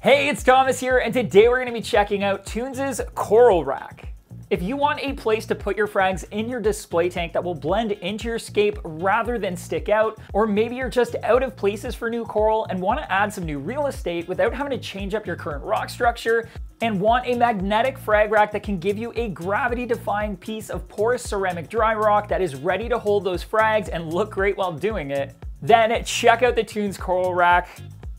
Hey, it's Thomas here, and today we're going to be checking out Toons' Coral Rack. If you want a place to put your frags in your display tank that will blend into your scape rather than stick out, or maybe you're just out of places for new coral and want to add some new real estate without having to change up your current rock structure, and want a magnetic frag rack that can give you a gravity-defying piece of porous ceramic dry rock that is ready to hold those frags and look great while doing it, then check out the Toons Coral Rack.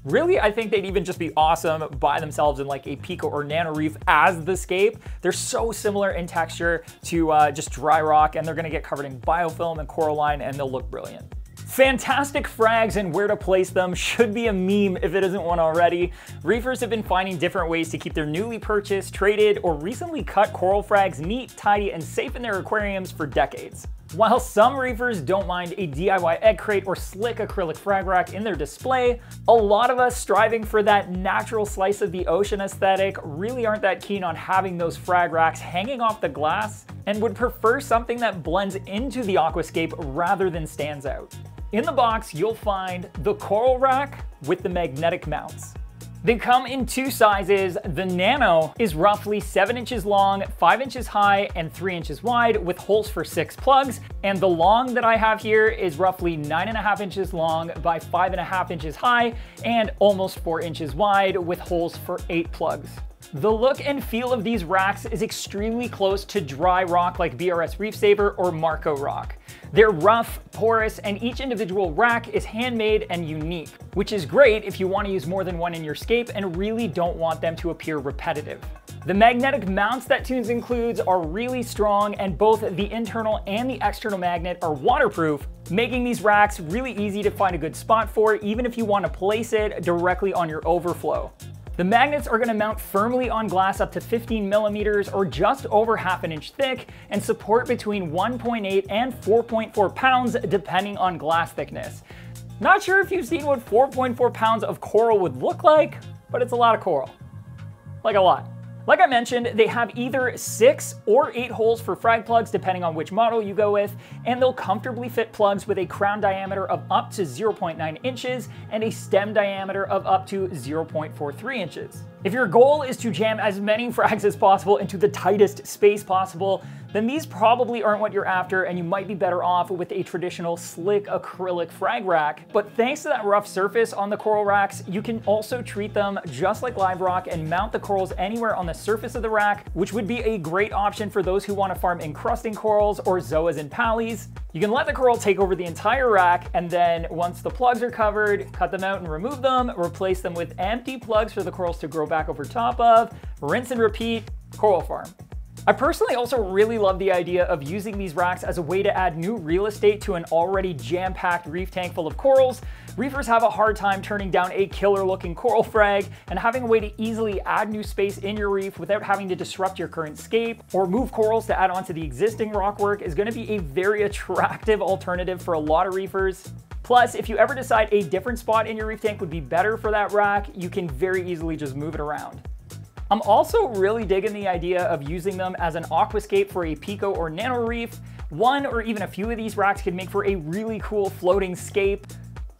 Really, I think they'd even just be awesome by themselves in like a Pico or Nano Reef as the scape. They're so similar in texture to just dry rock, and they're gonna get covered in biofilm and coralline, and they'll look brilliant. Fantastic frags and where to place them should be a meme if it isn't one already. Reefers have been finding different ways to keep their newly purchased, traded, or recently cut coral frags neat, tidy, and safe in their aquariums for decades. While some reefers don't mind a DIY egg crate or slick acrylic frag rack in their display, a lot of us striving for that natural slice of the ocean aesthetic really aren't that keen on having those frag racks hanging off the glass and would prefer something that blends into the aquascape rather than stands out. In the box, you'll find the Coral Rack with the magnetic mounts. They come in two sizes. The Nano is roughly 7 inches long, 5 inches high, and 3 inches wide with holes for 6 plugs. And the long that I have here is roughly 9.5 inches long by 5.5 inches high and almost 4 inches wide with holes for 8 plugs. The look and feel of these racks is extremely close to dry rock like BRS Reef Saver or Marco Rock. They're rough, porous, and each individual rack is handmade and unique, which is great if you want to use more than one in your scape and really don't want them to appear repetitive. The magnetic mounts that Toons includes are really strong, and both the internal and the external magnet are waterproof, making these racks really easy to find a good spot for, even if you want to place it directly on your overflow. The magnets are going to mount firmly on glass up to 15 millimeters or just over half an inch thick and support between 1.8 and 4.4 pounds depending on glass thickness. Not sure if you've seen what 4.4 pounds of coral would look like, but it's a lot of coral. Like a lot. Like I mentioned, they have either 6 or 8 holes for frag plugs depending on which model you go with, and they'll comfortably fit plugs with a crown diameter of up to 0.9 inches and a stem diameter of up to 0.43 inches. If your goal is to jam as many frags as possible into the tightest space possible, then these probably aren't what you're after, and you might be better off with a traditional slick acrylic frag rack. But thanks to that rough surface on the coral racks, you can also treat them just like live rock and mount the corals anywhere on the surface of the rack, which would be a great option for those who want to farm encrusting corals or zoas and pallies. You can let the coral take over the entire rack, and then once the plugs are covered, cut them out and remove them, replace them with empty plugs for the corals to grow back over top of, rinse and repeat, coral farm. I personally also really love the idea of using these racks as a way to add new real estate to an already jam-packed reef tank full of corals. Reefers have a hard time turning down a killer-looking coral frag, and having a way to easily add new space in your reef without having to disrupt your current scape or move corals to add onto the existing rockwork is going to be a very attractive alternative for a lot of reefers. Plus, if you ever decide a different spot in your reef tank would be better for that rack, you can very easily just move it around. I'm also really digging the idea of using them as an aquascape for a Pico or Nano Reef. One or even a few of these racks could make for a really cool floating scape.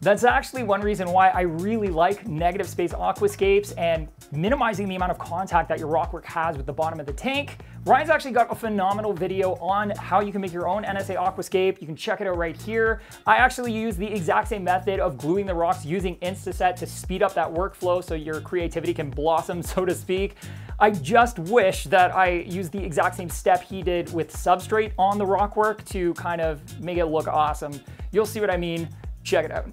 That's actually one reason why I really like negative space aquascapes and minimizing the amount of contact that your rockwork has with the bottom of the tank. Ryan's actually got a phenomenal video on how you can make your own NSA aquascape. You can check it out right here. I actually use the exact same method of gluing the rocks using Instaset to speed up that workflow so your creativity can blossom, so to speak. I just wish that I used the exact same step he did with substrate on the rockwork to kind of make it look awesome. You'll see what I mean. Check it out.